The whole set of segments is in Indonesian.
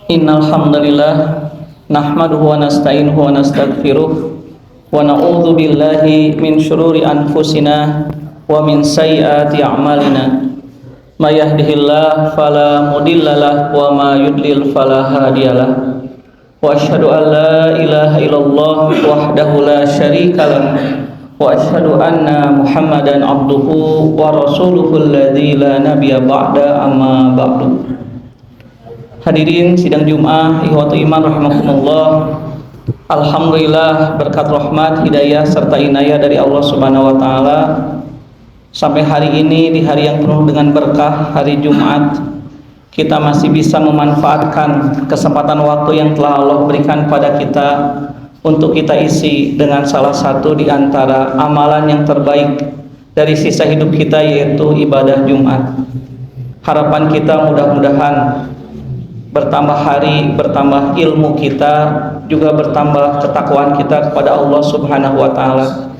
Innal hamdalillah nahmaduhu wa nasta'inuhu wa nastaghfiruh wa na'udzu billahi min syururi anfusina wa min sayyiati a'malina. May yahdihillahu fala mudhillalah wa ma yudlil fala hadiyalah. Wa asyhadu an la ilaha illallah wahdahu la syarikalah wa asyhadu anna Muhammadan abduhu wa rasuluhu alladzi la nabiyya ba'da amma ba'du. Hadirin sidang Jumat, ikhwatu iman rahimakumullah. Alhamdulillah berkat rahmat, hidayah serta inayah dari Allah Subhanahu wa taala, sampai hari ini di hari yang penuh dengan berkah, hari Jumat, kita masih bisa memanfaatkan kesempatan waktu yang telah Allah berikan pada kita untuk kita isi dengan salah satu di antara amalan yang terbaik dari sisa hidup kita, yaitu ibadah Jumat. Harapan kita mudah-mudahan bertambah hari, bertambah ilmu kita, juga bertambah ketakwaan kita kepada Allah Subhanahu wa taala.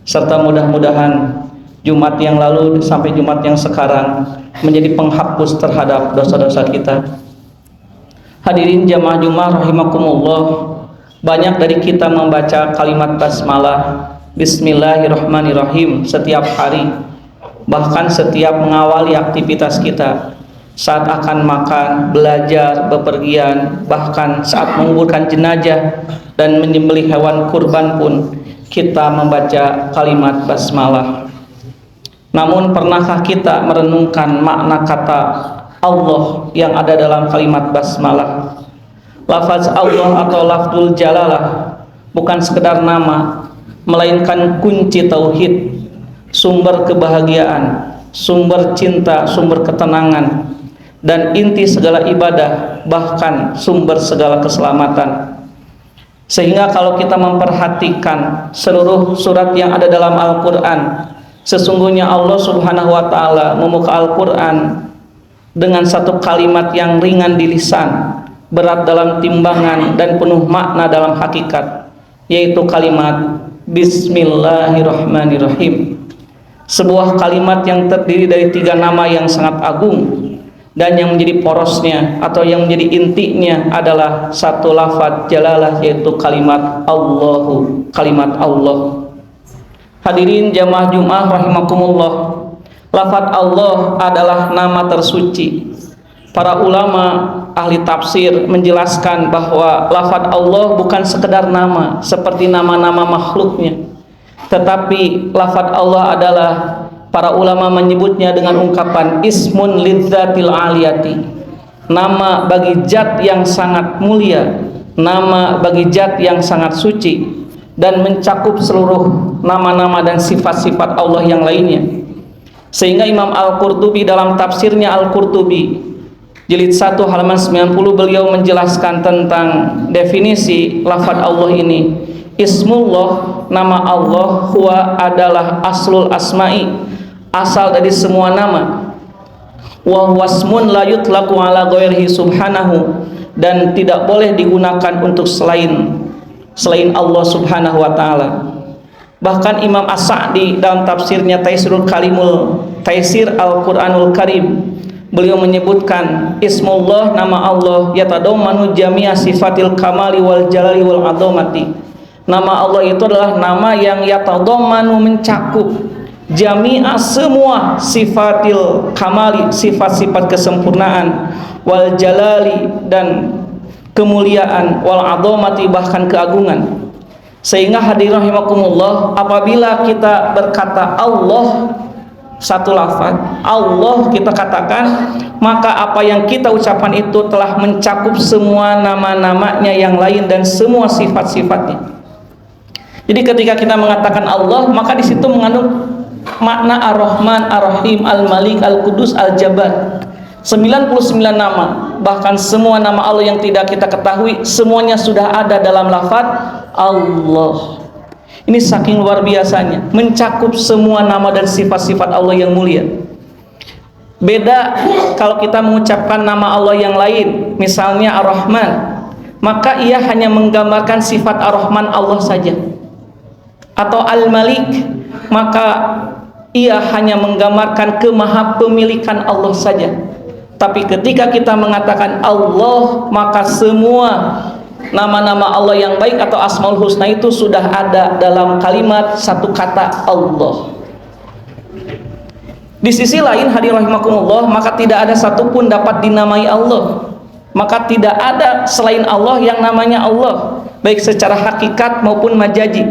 Serta mudah-mudahan Jumat yang lalu sampai Jumat yang sekarang menjadi penghapus terhadap dosa-dosa kita. Hadirin jamaah Jumat rahimakumullah, banyak dari kita membaca kalimat basmalah, bismillahirrahmanirrahim setiap hari, bahkan setiap mengawali aktivitas kita, saat akan makan, belajar, bepergian, bahkan saat menguburkan jenazah dan menyembelih hewan kurban pun kita membaca kalimat basmalah. Namun pernahkah kita merenungkan makna kata Allah yang ada dalam kalimat basmalah? Lafaz Allah atau lafzul jalalah bukan sekedar nama, melainkan kunci tauhid, sumber kebahagiaan, sumber cinta, sumber ketenangan, dan inti segala ibadah, bahkan sumber segala keselamatan. Sehingga kalau kita memperhatikan seluruh surat yang ada dalam Al-Quran, sesungguhnya Allah Subhanahu wa ta'ala membuka Al-Quran dengan satu kalimat yang ringan di lisan, berat dalam timbangan, dan penuh makna dalam hakikat, yaitu kalimat Bismillahirrahmanirrahim. Sebuah kalimat yang terdiri dari 3 nama yang sangat agung, dan yang menjadi porosnya atau yang menjadi intinya adalah satu lafaz jalalah, yaitu kalimat Allahu, kalimat Allah. Hadirin jamaah Jumat rahimakumullah, lafaz Allah adalah nama tersuci. Para ulama ahli tafsir menjelaskan bahwa lafaz Allah bukan sekedar nama seperti nama-nama makhluknya, tetapi lafaz Allah adalah, para ulama menyebutnya dengan ungkapan ismun lidzatil aliyati, nama bagi zat yang sangat mulia, nama bagi zat yang sangat suci, dan mencakup seluruh nama-nama dan sifat-sifat Allah yang lainnya. Sehingga Imam Al-Qurtubi dalam tafsirnya Al-Qurtubi jilid 1 halaman 90, beliau menjelaskan tentang definisi lafaz Allah ini. Ismullah, nama Allah, huwa adalah aslul asma'i, asal dari semua nama, wa wasmun la yutlaqu ala ghairihi subhanahu, dan tidak boleh digunakan untuk selain Allah Subhanahu wa taala. Bahkan Imam As-Sa'di dalam tafsirnya Taisir Al-Qur'anul Karim, beliau menyebutkan ismullah, nama Allah, yatadammanu jami'a sifatil kamali wal jalali wal azamati. Nama Allah itu adalah nama yang yatadammanu, mencakup jami'a, semua sifatil kamali, sifat-sifat kesempurnaan, wal jalali, dan kemuliaan, wal azamati, bahkan keagungan. Sehingga hadirin rahimakumullah, apabila kita berkata Allah, satu lafaz Allah kita katakan, maka apa yang kita ucapkan itu telah mencakup semua nama-namanya yang lain dan semua sifat-sifatnya. Jadi ketika kita mengatakan Allah, maka di situ mengandung makna Ar-Rahman, Ar-Rahim, Al-Malik, Al-Qudus, Al-Jabbar. 99 nama, bahkan semua nama Allah yang tidak kita ketahui, semuanya sudah ada dalam lafaz Allah. Ini saking luar biasanya, mencakup semua nama dan sifat-sifat Allah yang mulia. Beda kalau kita mengucapkan nama Allah yang lain, misalnya Ar-Rahman, maka ia hanya menggambarkan sifat Ar-Rahman Allah saja. Atau Al-Malik, maka ia hanya menggambarkan kemahapemilikan Allah saja. Tapi ketika kita mengatakan Allah, maka semua nama-nama Allah yang baik atau Asmaul Husna itu sudah ada dalam kalimat satu kata Allah. Di sisi lain, hadirin rahimakumullah, maka tidak ada satupun dapat dinamai Allah. Maka tidak ada selain Allah yang namanya Allah, baik secara hakikat maupun majazi.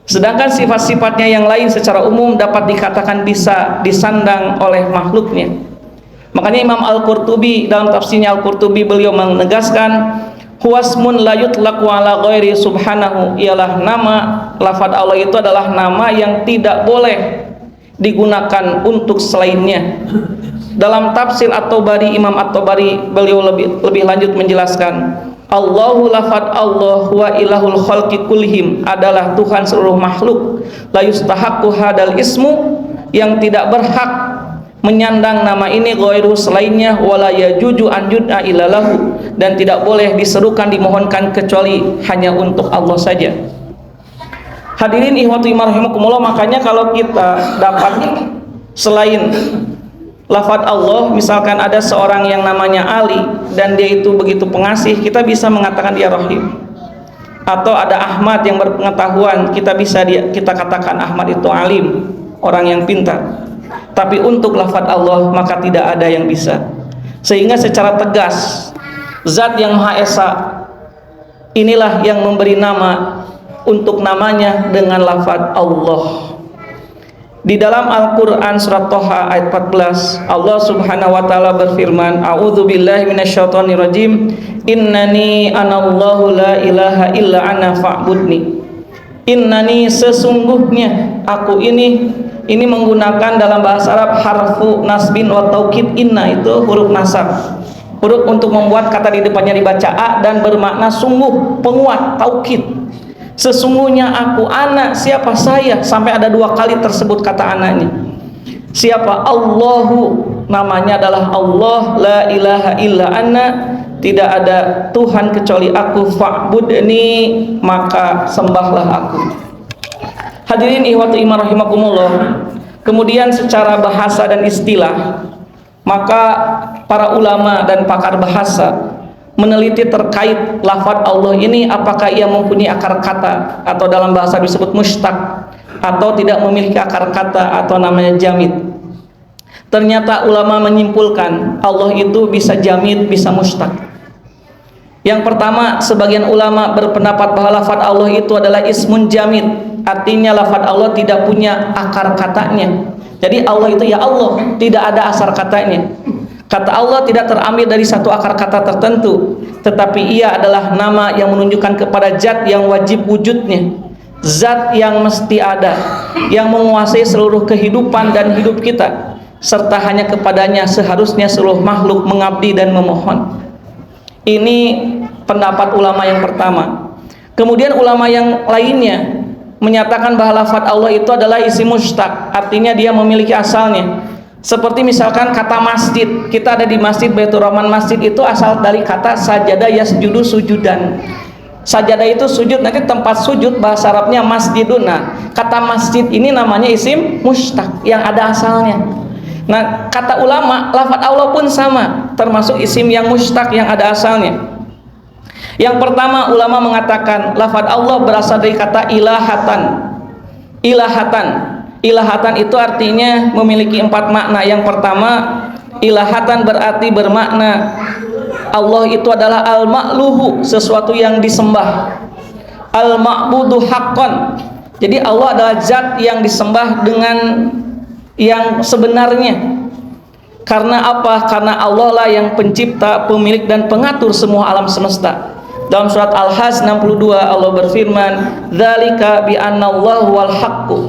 Sedangkan sifat-sifatnya yang lain secara umum dapat dikatakan bisa disandang oleh makhluknya. Makanya Imam Al-Qurtubi dalam tafsirnya Al-Qurtubi beliau menegaskan huwasmun la yutlaqu ala ghairi subhanahu, ialah nama lafaz Allah itu adalah nama yang tidak boleh digunakan untuk selainnya. Dalam tafsir At-Tabari, Imam At-Tabari beliau lebih lanjut menjelaskan Allahu lafaz Allah wa ilahul khalqi kullihim, adalah Tuhan seluruh makhluk, la yustahaqqu hadal ismu, yang tidak berhak menyandang nama ini ghairu selainnya, wala yajuju an yud'a ilalahu, dan tidak boleh diserukan dimohonkan kecuali hanya untuk Allah saja. Hadirin ikhwati rahimakumullah, makanya kalau kita dapat selain lafaz Allah, misalkan ada seorang yang namanya Ali dan dia itu begitu pengasih, kita bisa mengatakan dia Rahim. Atau ada Ahmad yang berpengetahuan, kita katakan Ahmad itu alim, orang yang pintar. Tapi untuk lafaz Allah maka tidak ada yang bisa. Sehingga secara tegas Zat yang Maha Esa inilah yang memberi nama untuk namanya dengan lafaz Allah. Di dalam Al-Quran surat Toha ayat 14, Allah subhanahu wa ta'ala berfirman, a'udzubillahi minasyaitonirrajim, innani anallahu la ilaha illa ana fa'budni. Innani, sesungguhnya aku ini menggunakan dalam bahasa Arab harfu nasbin wa taukid. Inna itu huruf nasab, huruf untuk membuat kata di depannya dibaca a dan bermakna sungguh, penguat, taukid. Sesungguhnya aku, anak, siapa saya, sampai ada 2 kali tersebut kata anaknya. Siapa? Allahu, namanya adalah Allah, la ilaha illa anna, tidak ada Tuhan kecuali aku, fa'budni, maka sembahlah aku. Hadirin ikhwati iman rahimakumullah. Kemudian secara bahasa dan istilah, maka para ulama dan pakar bahasa meneliti terkait lafaz Allah ini, apakah ia mempunyai akar kata atau dalam bahasa disebut mustaq, atau tidak memiliki akar kata atau namanya jamid. Ternyata ulama menyimpulkan Allah itu bisa jamid, bisa mustaq. Yang pertama, sebagian ulama berpendapat bahwa lafaz Allah itu adalah ismun jamid, artinya lafaz Allah tidak punya akar katanya. Jadi Allah itu ya Allah, tidak ada asal katanya. Kata Allah tidak terambil dari satu akar kata tertentu, tetapi ia adalah nama yang menunjukkan kepada zat yang wajib wujudnya, zat yang mesti ada, yang menguasai seluruh kehidupan dan hidup kita, serta hanya kepadanya seharusnya seluruh makhluk mengabdi dan memohon. Ini pendapat ulama yang pertama. Kemudian ulama yang lainnya menyatakan bahwa lafaz Allah itu adalah isim mustaq, artinya dia memiliki asalnya. Seperti misalkan kata masjid, kita ada di masjid Baitur Rahman, masjid itu asal dari kata sajada yasjudu sujudan. Sajadah itu sujud, nanti tempat sujud bahasa Arabnya masjidun. Nah, kata masjid ini namanya isim mustaq yang ada asalnya. Nah, kata ulama, lafaz Allah pun sama, termasuk isim yang mustaq yang ada asalnya. Yang pertama, ulama mengatakan lafaz Allah berasal dari kata ilahatan. Ilahatan. Ilahatan itu artinya memiliki 4 makna. Yang pertama, ilahatan berarti bermakna Allah itu adalah al-ma'luhu, sesuatu yang disembah. Al-ma'budu haqqan. Jadi Allah adalah zat yang disembah dengan yang sebenarnya. Karena apa? Karena Allah lah yang pencipta, pemilik dan pengatur semua alam semesta. Dalam surat Al-Hajj 62 Allah berfirman, "Dzalika bi anna Allahu wal haqqu."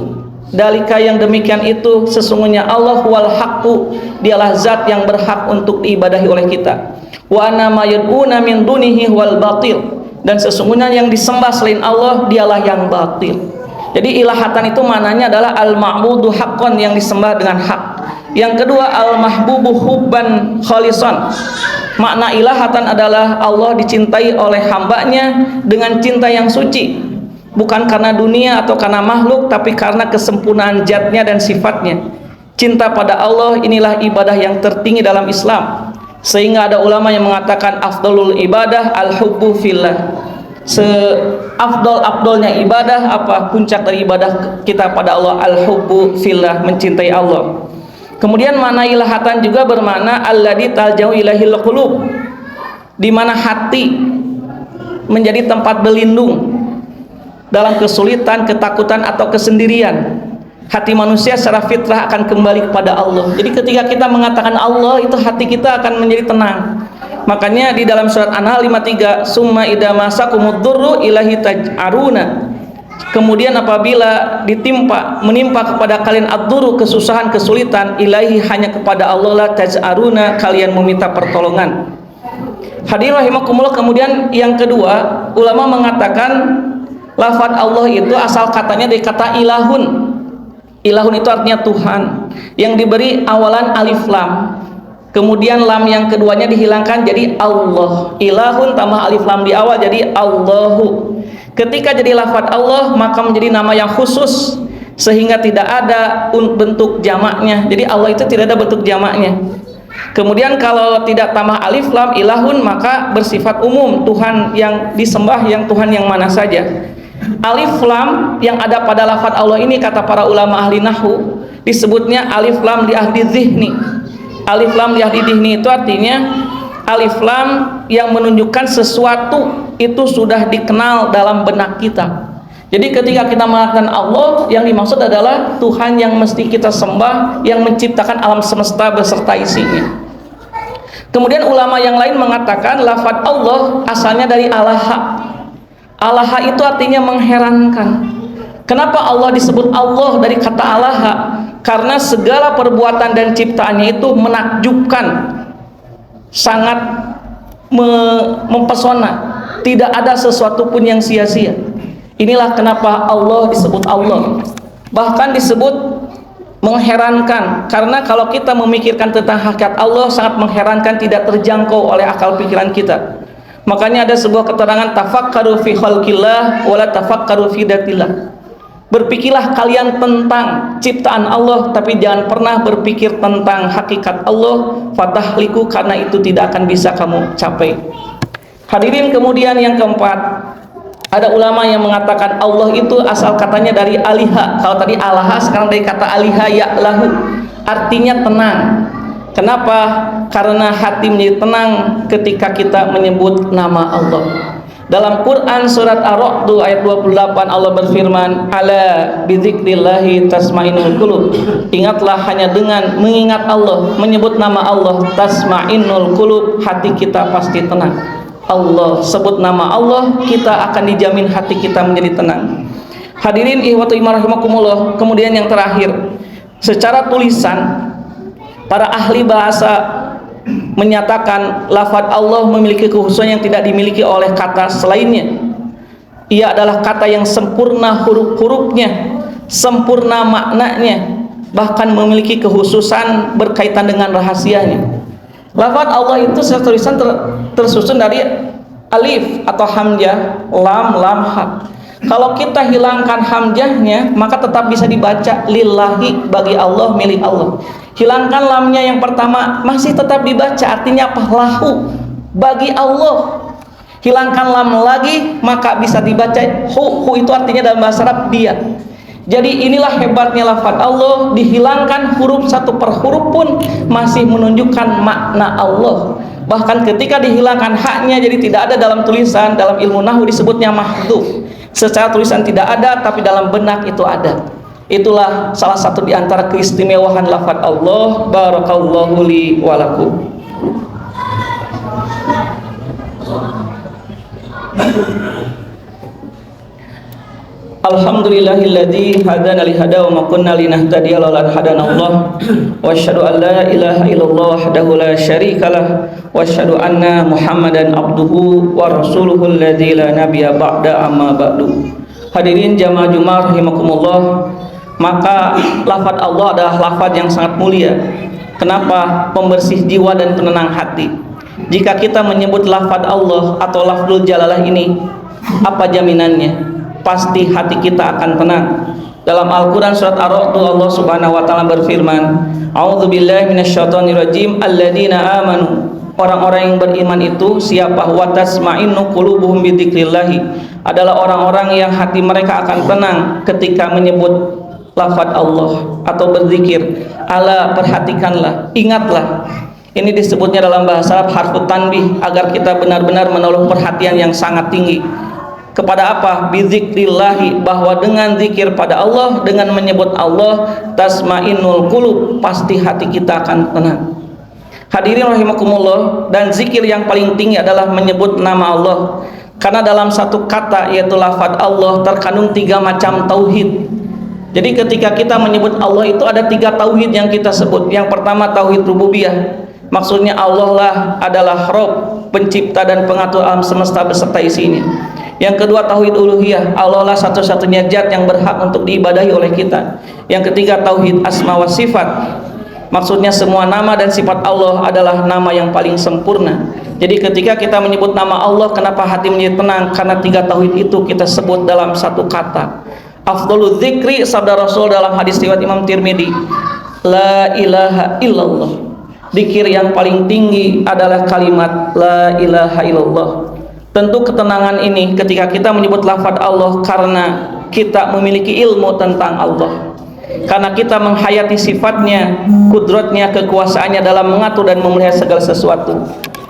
Dalika, yang demikian itu sesungguhnya Allah wal haqqu, dialah zat yang berhak untuk diibadahi oleh kita. Wa anna ma yad'una min dunihi wal batil, dan sesungguhnya yang disembah selain Allah dialah yang batil. Jadi ilahatan itu maknanya adalah al-ma'budu haqqan, yang disembah dengan hak. Yang kedua, al-mahbubu hubban khalisan. Makna ilahatan adalah Allah dicintai oleh hambanya dengan cinta yang suci, bukan karena dunia atau karena makhluk, tapi karena kesempurnaan zatnya dan sifatnya. Cinta pada Allah inilah ibadah yang tertinggi dalam Islam. Sehingga ada ulama yang mengatakan afdalul ibadah al-hubbu fillah. Seafdol-afdolnya ibadah, apa puncak dari ibadah kita pada Allah? Al-hubbu fillah, mencintai Allah. Kemudian makna ilahatan juga bermakna alladzi talja'u ilaihil qulub, di mana hati menjadi tempat berlindung dalam kesulitan, ketakutan atau kesendirian. Hati manusia secara fitrah akan kembali kepada Allah. Jadi ketika kita mengatakan Allah, itu hati kita akan menjadi tenang. Makanya di dalam surat An-Nahl 53, summa idza masakumud dzurru ilahi taj'aruna. Kemudian apabila menimpa kepada kalian ad-dzurru, kesusahan, kesulitan, ilahi, hanya kepada Allah la taj'aruna, kalian meminta pertolongan. Hadirin rahimakumullah. Kemudian yang kedua, ulama mengatakan lafaz Allah itu asal katanya dari kata ilahun. Ilahun itu artinya Tuhan, yang diberi awalan alif lam, kemudian lam yang keduanya dihilangkan jadi Allah. Ilahun tambah alif lam di awal jadi Allahu. Ketika jadi lafaz Allah, maka menjadi nama yang khusus sehingga tidak ada bentuk jamaknya. Jadi Allah itu tidak ada bentuk jamaknya. Kemudian kalau tidak tambah alif lam ilahun, maka bersifat umum, Tuhan yang disembah, yang Tuhan yang mana saja. Alif lam yang ada pada lafaz Allah ini, kata para ulama ahli nahwu, disebutnya alif lam li ahli dzihni. Alif lam li ahli dzihni itu artinya alif lam yang menunjukkan sesuatu itu sudah dikenal dalam benak kita. Jadi ketika kita mengatakan Allah, yang dimaksud adalah Tuhan yang mesti kita sembah, yang menciptakan alam semesta beserta isinya. Kemudian ulama yang lain mengatakan lafaz Allah asalnya dari alaha. Alaha itu artinya mengherankan. Kenapa Allah disebut Allah dari kata alaha? Karena segala perbuatan dan ciptaannya itu menakjubkan, sangat mempesona, tidak ada sesuatu pun yang sia-sia. Inilah kenapa Allah disebut Allah. Bahkan disebut mengherankan, karena kalau kita memikirkan tentang hakikat Allah sangat mengherankan, tidak terjangkau oleh akal pikiran kita. Makanya ada sebuah keterangan, tafakkaru fi khalqillah wala tafakkaru fi datillah. Berpikirlah kalian tentang ciptaan Allah, tapi jangan pernah berpikir tentang hakikat Allah, fatahliku, karena itu tidak akan bisa kamu capai. Hadirin, kemudian yang keempat, ada ulama yang mengatakan Allah itu asal katanya dari aliha. Kalau tadi alaha, sekarang dari kata aliha ya'lahu, artinya tenang. Kenapa? Karena hati menjadi tenang ketika kita menyebut nama Allah. Dalam Quran surat Ar-Ra'd ayat 28 Allah berfirman, ala bidzikrillahi tasma'innul qulub. Ingatlah, hanya dengan mengingat Allah, menyebut nama Allah, tasma'innul qulub, hati kita pasti tenang. Allah, sebut nama Allah, kita akan dijamin hati kita menjadi tenang. Hadirin ihwatu iman rahimakumullah. Kemudian yang terakhir, secara tulisan para ahli bahasa menyatakan lafaz Allah memiliki kekhususan yang tidak dimiliki oleh kata selainnya. Ia adalah kata yang sempurna huruf-hurufnya, sempurna maknanya, bahkan memiliki kekhususan berkaitan dengan rahasianya. Lafaz Allah itu secara tulisan tersusun dari alif atau hamzah, lam, ha. Kalau kita hilangkan hamzahnya, maka tetap bisa dibaca lillahi, bagi Allah, milik Allah. Hilangkan lamnya yang pertama, masih tetap dibaca, artinya apa? Lahu, bagi Allah. Hilangkan lam lagi, maka bisa dibaca hu itu artinya dalam bahasa Arab dia. Jadi inilah hebatnya lafaz Allah, dihilangkan huruf satu per huruf pun masih menunjukkan makna Allah. Bahkan ketika dihilangkan haknya, jadi tidak ada dalam tulisan, dalam ilmu nahwu disebutnya mahdhuf. Secara tulisan tidak ada, tapi dalam benak itu ada. Itulah salah satu di antara keistimewaan lafaz Allah. Barakallahu li wa lakum. Alhamdulillahilladzi hadana li hada wa ma kunna linahtadiya laula an hadana Allah. Wa asyhadu an la ilaha illallah wahdahu la syarikalah wa asyhadu anna Muhammadan abduhu wa rasuluhu alladzi la nabiyya ba'da amma ba'du. Hadirin jamaah Jumat rahimakumullah, maka lafaz Allah adalah lafaz yang sangat mulia. Kenapa? Pembersih jiwa dan penenang hati. Jika kita menyebut lafaz Allah atau lafzul jalalah ini, apa jaminannya? Pasti hati kita akan tenang. Dalam Al-Quran surat Ar-Ra'd Allah subhanahu wa ta'ala berfirman, a'udzubillahi minasyaitonirrajim, alladzina amanu orang-orang yang beriman itu siapa? Wa tasma'innu qulubuhum bidzikrillah, adalah orang-orang yang hati mereka akan tenang ketika menyebut lafaz Allah atau berzikir. Ala, perhatikanlah, ingatlah. Ini disebutnya dalam bahasa Arab harfu tanbih, agar kita benar-benar menaruh perhatian yang sangat tinggi kepada apa? Bidzikrillahi, bahwa dengan zikir pada Allah, dengan menyebut Allah, tasmainnul qulub, pasti hati kita akan tenang. Hadirin rahimakumullah, dan zikir yang paling tinggi adalah menyebut nama Allah, karena dalam satu kata yaitu lafaz Allah terkandung 3 macam tauhid. Jadi ketika kita menyebut Allah itu ada 3 tauhid yang kita sebut. Yang pertama tauhid rububiyah, maksudnya Allah lah adalah Rabb, pencipta dan pengatur alam semesta beserta isinya. Yang kedua tauhid uluhiyah, Allah lah satu-satunya zat yang berhak untuk diibadahi oleh kita. Yang ketiga tauhid asma wa sifat, maksudnya semua nama dan sifat Allah adalah nama yang paling sempurna. Jadi ketika kita menyebut nama Allah, kenapa hati menjadi tenang? Karena 3 tauhid itu kita sebut dalam satu kata. Afdhalul dzikri, sabda Rasul dalam hadis riwayat Imam Tirmidzi, la ilaha illallah. Zikir yang paling tinggi adalah kalimat la ilaha illallah. Tentu ketenangan ini ketika kita menyebut lafaz Allah karena kita memiliki ilmu tentang Allah, karena kita menghayati sifatnya, kudratnya, kekuasaannya dalam mengatur dan memelihara segala sesuatu.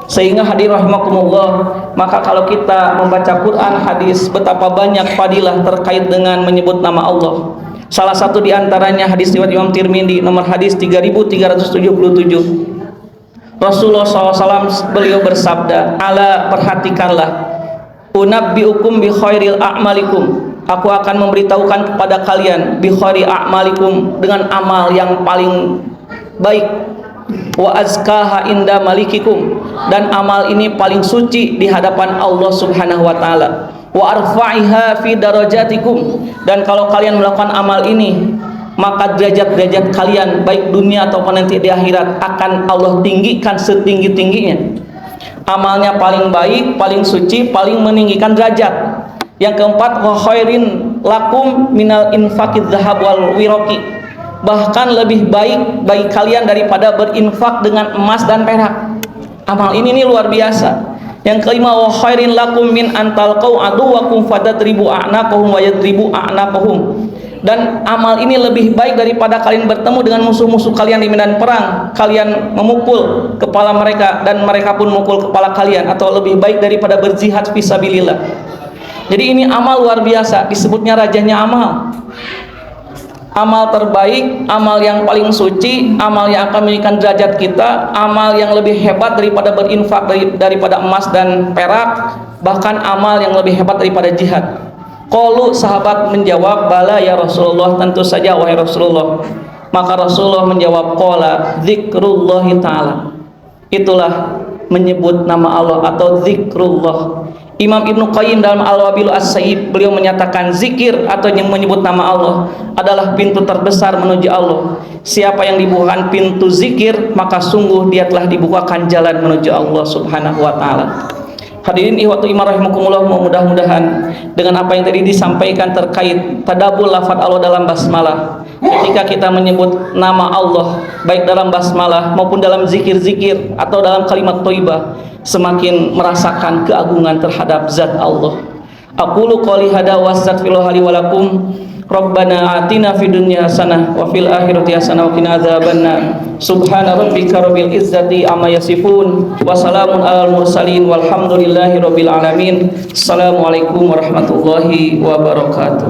Sehingga hadir rahimakumullah, maka kalau kita membaca Quran, hadis, betapa banyak fadilah terkait dengan menyebut nama Allah. Salah satu diantaranya hadis riwayat Imam Tirmidzi nomor hadis 3377. Rasulullah SAW beliau bersabda, ala, perhatikanlah, unabbiukum bi khairil a'malikum, aku akan memberitahukan kepada kalian bi khairi a'malikum, dengan amal yang paling baik, wa azkaha inda malikikum, dan amal ini paling suci di hadapan Allah Subhanahu wa taala, wa arfa'iha fi darajatikum, dan kalau kalian melakukan amal ini, maka derajat-derajat kalian baik dunia ataupun nanti di akhirat akan Allah tinggikan setinggi-tingginya. Amalnya paling baik, paling suci, paling meninggikan derajat. Yang keempat, wa khairin lakum minal infaqidz dzahab wal wiraqi, bahkan lebih baik bagi kalian daripada berinfak dengan emas dan perak. Amal ini luar biasa. Yang kelima, wa khairin lakum min antalqau aduwakum fatadribu a'naqahum wa yadribu a'naqahum, dan amal ini lebih baik daripada kalian bertemu dengan musuh-musuh kalian di medan perang, kalian memukul kepala mereka dan mereka pun memukul kepala kalian, atau lebih baik daripada berjihad fisabilillah. Jadi ini amal luar biasa, disebutnya rajanya amal. Amal terbaik, amal yang paling suci, amal yang akan meninggikan derajat kita, amal yang lebih hebat daripada berinfak daripada emas dan perak, bahkan amal yang lebih hebat daripada jihad. Qalu, sahabat menjawab, bala ya Rasulullah, tentu saja wahai Rasulullah. Maka Rasulullah menjawab, qala dzikrullahi ta'ala, itulah menyebut nama Allah atau zikrullah. Imam Ibnu Qayyim dalam Al-Wabil As-Sayyib beliau menyatakan zikir atau yang menyebut nama Allah adalah pintu terbesar menuju Allah. Siapa yang dibukakan pintu zikir, maka sungguh dia telah dibukakan jalan menuju Allah Subhanahu wa taala. Hadirin ihwatu iman rahimakumullah, mudah-mudahan dengan apa yang tadi disampaikan terkait tadabbur lafaz Allah dalam basmalah, ketika kita menyebut nama Allah baik dalam basmalah maupun dalam zikir-zikir atau dalam kalimat thayyibah, semakin merasakan keagungan terhadap zat Allah. Aqulu qouli hada wa astaghfirullaha li wa lakum. Rabbana atina fid dunya hasanah wa fil akhirati hasanah wa qina adzabannar. Subhana rabbika rabbil izzati amma yasifun wa salamun alal mursalin walhamdulillahi rabbil alamin. Assalamualaikum warahmatullahi wabarakatuh.